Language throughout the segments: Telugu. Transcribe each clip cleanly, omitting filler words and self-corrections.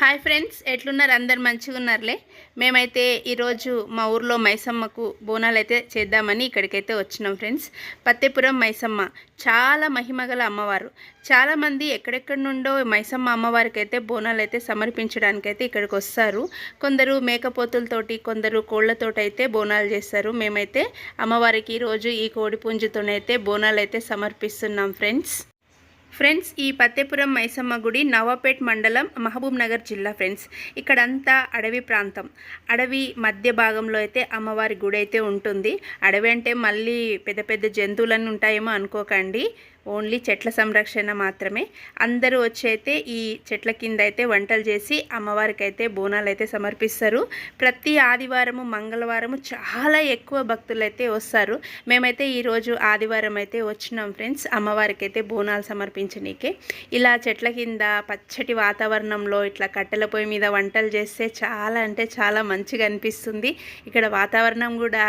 హాయ్ ఫ్రెండ్స్, ఎట్లున్నారు? అందరు మంచిగా ఉన్నారులే. మేమైతే ఈరోజు మా ఊర్లో మైసమ్మకు బోనాలు అయితే చేద్దామని ఇక్కడికైతే వచ్చినాం ఫ్రెండ్స్. పత్తెపురం మైసమ్మ చాలా మహిమగల అమ్మవారు. చాలామంది ఎక్కడెక్కడి నుండో మైసమ్మ అమ్మవారికి అయితే బోనాలు అయితే సమర్పించడానికైతే ఇక్కడికి వస్తారు. కొందరు మేకపోతులతోటి, కొందరు కోళ్లతోటి అయితే బోనాలు చేస్తారు. మేమైతే అమ్మవారికి ఈరోజు ఈ కోడి పుంజుతోనైతే బోనాలు అయితే సమర్పిస్తున్నాం ఫ్రెండ్స్. ఈ పత్తెపురం మైసమ్మ గుడి నవాపేట్ మండలం, మహబూబ్ నగర్ జిల్లా ఫ్రెండ్స్. ఇక్కడంతా అడవి ప్రాంతం. అడవి మధ్య భాగంలో అయితే అమ్మవారి గుడి అయితే ఉంటుంది. అడవి అంటే మళ్ళీ పెద్ద పెద్ద జంతువులన్నీ ఉంటాయేమో అనుకోకండి, ఓన్లీ చెట్ల సంరక్షణ మాత్రమే. అందరూ వచ్చి అయితే ఈ చెట్ల కింద అయితే వంటలు చేసి అమ్మవారికి అయితే బోనాలు అయితే సమర్పిస్తారు. ప్రతి ఆదివారము, మంగళవారము చాలా ఎక్కువ భక్తులు అయితే వస్తారు. మేమైతే ఈరోజు ఆదివారం అయితే వచ్చినాం ఫ్రెండ్స్, అమ్మవారికి అయితే బోనాలు సమర్పించనీకే. ఇలా చెట్ల కింద పచ్చటి వాతావరణంలో ఇట్లా కట్టెల పొయ్యి మీద వంటలు చేస్తే చాలా అంటే చాలా మంచిగా అనిపిస్తుంది. ఇక్కడ వాతావరణం కూడా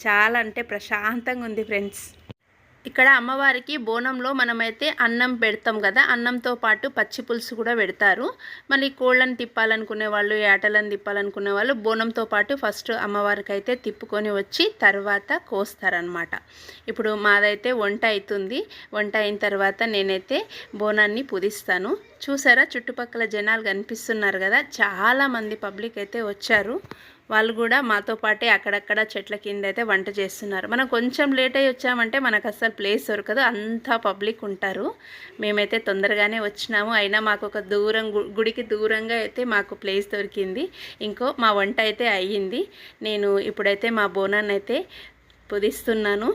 చాలా అంటే ప్రశాంతంగా ఉంది ఫ్రెండ్స్. ఇక్కడ అమ్మవారికి బోనంలో మనమైతే అన్నం పెడతాం కదా, అన్నంతో పాటు పచ్చి పులుసు కూడా పెడతారు. మళ్ళీ కోళ్ళని తిప్పాలనుకునే వాళ్ళు, ఏటలను తిప్పాలనుకునే వాళ్ళు బోనంతో పాటు ఫస్ట్ అమ్మవారికి అయితే తిప్పుకొని వచ్చి తర్వాత కోస్తారనమాట. ఇప్పుడు మాదైతే వంట అవుతుంది. వంట అయిన తర్వాత నేనైతే బోనాన్ని పుదిస్తాను. చూసారా, చుట్టుపక్కల జనాలు కనిపిస్తున్నారు కదా, చాలామంది పబ్లిక్ అయితే వచ్చారు. వాళ్ళు కూడా మాతో పాటే అక్కడక్కడ చెట్ల కింద అయితే వంట చేస్తున్నారు. మనం కొంచెం లేట్ అయ్యి వచ్చామంటే మనకు అస్సలు ప్లేస్ దొరకదు, అంతా పబ్లిక్ ఉంటారు. మేమైతే తొందరగానే వచ్చినాము, అయినా మాకు ఒక గుడికి దూరంగా అయితే మాకు ప్లేస్ దొరికింది. మా వంట అయితే అయ్యింది. నేను ఇప్పుడైతే మా బోనాన్ని అయితే పుదిస్తున్నాను.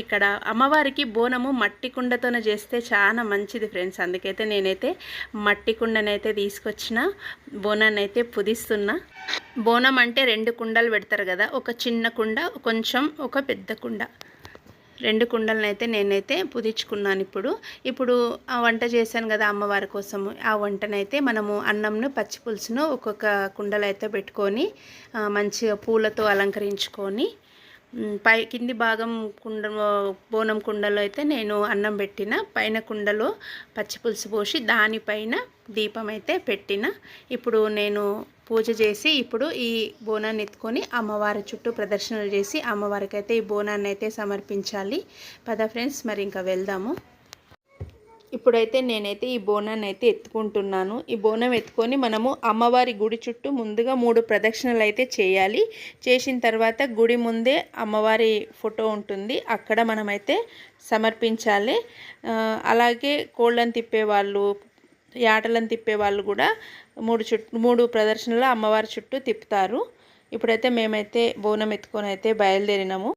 ఇక్కడ అమ్మవారికి బోనము మట్టి కుండతోనే చేస్తే చాలా మంచిది ఫ్రెండ్స్. అందుకైతే నేనైతే మట్టి కుండనైతే తీసుకొచ్చిన బోనాన్ని అయితే పుదిస్తున్నా. బోనం అంటే 2 కుండలు పెడతారు కదా, ఒక చిన్న కుండ, కొంచెం ఒక పెద్ద కుండ, 2 కుండలను అయితే నేనైతే పుదించుకున్నాను. ఇప్పుడు ఆ వంట చేశాను కదా అమ్మవారి కోసము, ఆ వంటనైతే మనము అన్నంను, పచ్చి పులుసును ఒక్కొక్క కుండలో అయితే పెట్టుకొని మంచిగా పూలతో అలంకరించుకొని కింది భాగం బోనం కుండలో అయితే నేను అన్నం పెట్టిన, పైన కుండలో పచ్చి పులుసు పోసి దానిపైన దీపం అయితే పెట్టిన. ఇప్పుడు నేను పూజ చేసి ఇప్పుడు ఈ బోనాన్ని ఎత్తుకొని అమ్మవారి చుట్టూ ప్రదర్శనలు చేసి అమ్మవారికి అయితే ఈ బోనాన్ని అయితే సమర్పించాలి. పద ఫ్రెండ్స్, మరి ఇంకా వెళ్దాము. ఇప్పుడైతే నేనైతే ఈ బోనాన్ని అయితే ఎత్తుకుంటున్నాను. ఈ బోనం ఎత్తుకొని మనము అమ్మవారి గుడి చుట్టూ ముందుగా 3 ప్రదక్షిణలు అయితే చేయాలి. చేసిన తర్వాత గుడి ముందే అమ్మవారి ఫోటో ఉంటుంది, అక్కడ మనమైతే సమర్పించాలి. అలాగే కోళ్ళని తిప్పేవాళ్ళు, యాటలను తిప్పేవాళ్ళు కూడా 3 ప్రదర్శనలు అమ్మవారి చుట్టూ తిప్పుతారు. ఇప్పుడైతే మేమైతే బోనం ఎత్తుకొని అయితే బయలుదేరినాము.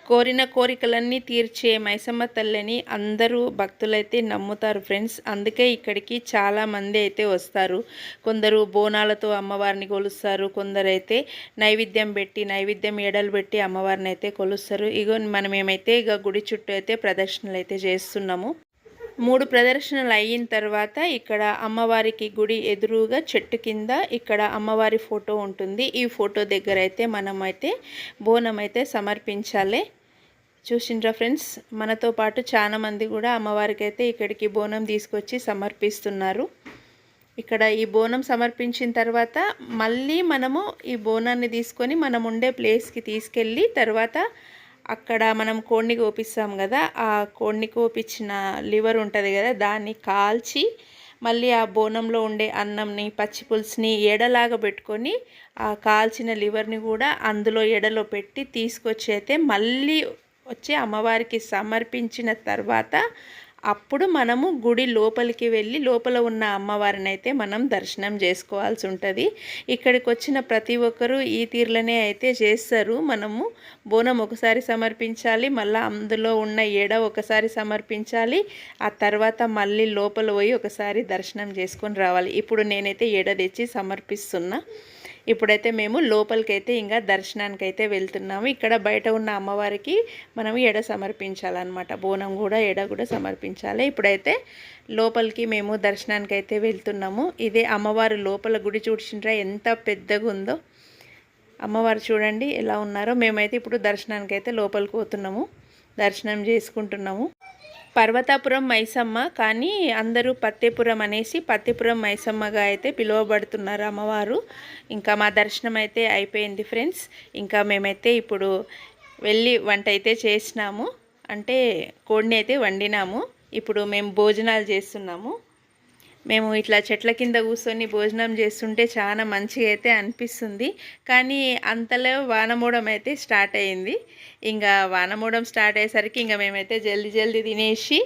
కోరిన కోరికలన్నీ తీర్చే మైసమ్మ తల్లిని అందరూ భక్తులైతే నమ్ముతారు ఫ్రెండ్స్. అందుకే ఇక్కడికి చాలామంది అయితే వస్తారు. కొందరు బోనాలతో అమ్మవారిని కొలుస్తారు, కొందరైతే నైవేద్యం ఎడలు పెట్టి అమ్మవారిని అయితే కొలుస్తారు. మనమేమైతే గుడి చుట్టూ అయితే ప్రదర్శనలు అయితే చేస్తున్నాము. 3 ప్రదర్శనలు అయిన తర్వాత ఇక్కడ అమ్మవారికి గుడి ఎదురుగా చెట్టు కింద ఇక్కడ అమ్మవారి ఫోటో ఉంటుంది. ఈ ఫోటో దగ్గర అయితే మనమైతే బోనం అయితే సమర్పించాలి. చూసిండ్రా ఫ్రెండ్స్, మనతో పాటు చాలా మంది కూడా అమ్మవారికి అయితే ఇక్కడికి బోనం తీసుకొచ్చి సమర్పిస్తున్నారు. ఇక్కడ ఈ బోనం సమర్పించిన తర్వాత మళ్ళీ మనము ఈ బోనాన్ని తీసుకొని మనం ఉండే ప్లేస్కి తీసుకెళ్ళి తర్వాత అక్కడ మనం కోడిని కోపిస్తాం కదా, ఆ కోడిని కోపించిన లివర్ ఉంటుంది కదా, దాన్ని కాల్చి మళ్ళీ ఆ బోనంలో ఉండే అన్నంని, పచ్చి పులుసుని ఎడలాగా పెట్టుకొని ఆ కాల్చిన లివర్ని కూడా అందులో ఎడలో పెట్టి తీసుకొచ్చి అయితే మళ్ళీ వచ్చి అమ్మవారికి సమర్పించిన తర్వాత అప్పుడు మనము గుడి లోపలికి వెళ్ళి లోపల ఉన్న అమ్మవారిని అయితే మనం దర్శనం చేసుకోవాల్సి ఉంటుంది. ఇక్కడికి వచ్చిన ప్రతి ఒక్కరూ ఈ తీరులనే అయితే చేస్తారు. మనము బోనం ఒకసారి సమర్పించాలి, మళ్ళీ అందులో ఉన్న ఎడ ఒకసారి సమర్పించాలి, ఆ తర్వాత మళ్ళీ లోపల పోయి ఒకసారి దర్శనం చేసుకొని రావాలి. ఇప్పుడు నేనైతే ఎడ తెచ్చి సమర్పిస్తున్నా. ఇప్పుడైతే మేము లోపలికైతే ఇంకా దర్శనానికి అయితే వెళ్తున్నాము. ఇక్కడ బయట ఉన్న అమ్మవారికి మనం ఎడ సమర్పించాలన్నమాట, బోనం కూడా ఎడ కూడా సమర్పించాలి. ఇప్పుడైతే లోపలికి మేము దర్శనానికి అయితే వెళ్తున్నాము. ఇదే అమ్మవారు లోపల గుడి చూసిండ్రా ఎంత పెద్దగా ఉందో, అమ్మవారు చూడండి ఎలా ఉన్నారో. మేమైతే ఇప్పుడు దర్శనానికి అయితే లోపలికి పోతున్నాము, దర్శనం చేసుకుంటున్నాము. పర్వతాపురం మైసమ్మ, కానీ అందరూ పత్తేపురం అనేసి పత్తేపురం మైసమ్మగా అయితే పిలువబడుతున్నారు అమ్మవారు. ఇంకా మా దర్శనం అయితే అయిపోయింది ఫ్రెండ్స్. ఇంకా మేమైతే ఇప్పుడు వెళ్ళి వంట అయితే చేసినాము, అంటే కోడిని అయితే వండినాము. ఇప్పుడు మేము భోజనాలు చేస్తున్నాము. మేము ఇట్లా చెట్ల కింద కూర్చొని భోజనం చేస్తుంటే చాలా మంచిగా అయితే అనిపిస్తుంది. కానీ అంతలో వానమూడం అయితే స్టార్ట్ అయింది. ఇంకా వానమూడం స్టార్ట్ అయ్యేసరికి ఇంకా మేమైతే జల్దీ తినేసి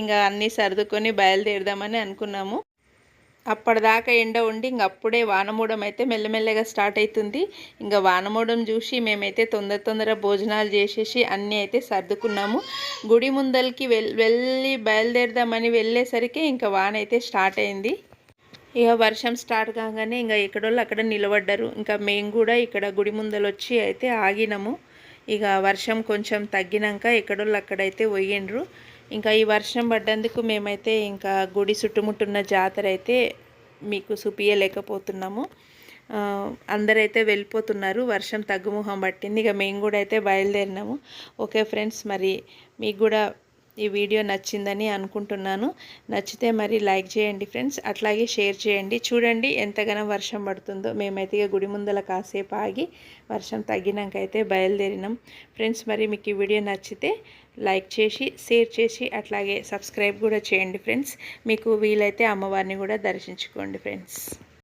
ఇంకా అన్నీ సర్దుకొని బయలుదేరదామని అనుకున్నాము. అప్పటిదాకా ఎండ ఉండి ఇంక అప్పుడే వానమూడం అయితే మెల్లమెల్లగా స్టార్ట్ అవుతుంది. ఇంకా వానమూడం చూసి మేమైతే తొందర భోజనాలు చేసేసి అన్నీ అయితే సర్దుకున్నాము. గుడి ముందరికి వెళ్ళి బయలుదేరదామని వెళ్ళేసరికి ఇంకా వాన అయితే స్టార్ట్ అయింది. ఇక వర్షం స్టార్ట్ కాగానే ఇంకా ఎక్కడోళ్ళు అక్కడ నిలబడ్డారు. ఇంకా మేము కూడా ఇక్కడ గుడి ముందలు వచ్చి అయితే ఆగినాము. ఇక వర్షం కొంచెం తగ్గినాక ఎక్కడోళ్ళు అక్కడైతే పోయిండ్రు. ఇంకా ఈ వర్షం పడ్డందుకు మేమైతే ఇంకా గుడి చుట్టుముట్టున్న జాతర అయితే మీకు చూపించలేకపోతున్నాము. అందరైతే వెళ్ళిపోతున్నారు, వర్షం తగ్గుముఖం పట్టింది. ఇక మేము కూడా అయితే బయలుదేరినాము. ఓకే ఫ్రెండ్స్, మరి మీకు కూడా ఈ వీడియో నచ్చిందని అనుకుంటున్నాను. నచ్చితే మరి లైక్ చేయండి ఫ్రెండ్స్, అట్లాగే షేర్ చేయండి. చూడండి ఎంతగానో వర్షం పడుతుందో. మేమైతే ఇక గుడి ముందల కాసేపు ఆగి వర్షం తగ్గినాక అయితే బయలుదేరినాం ఫ్రెండ్స్. మరి మీకు ఈ వీడియో నచ్చితే లైక్ చేసి షేర్ చేసి అట్లాగే సబ్స్క్రైబ్ కూడా చేయండి ఫ్రెండ్స్. మీకు వీలైతే అమ్మవారిని కూడా దర్శించుకోండి ఫ్రెండ్స్.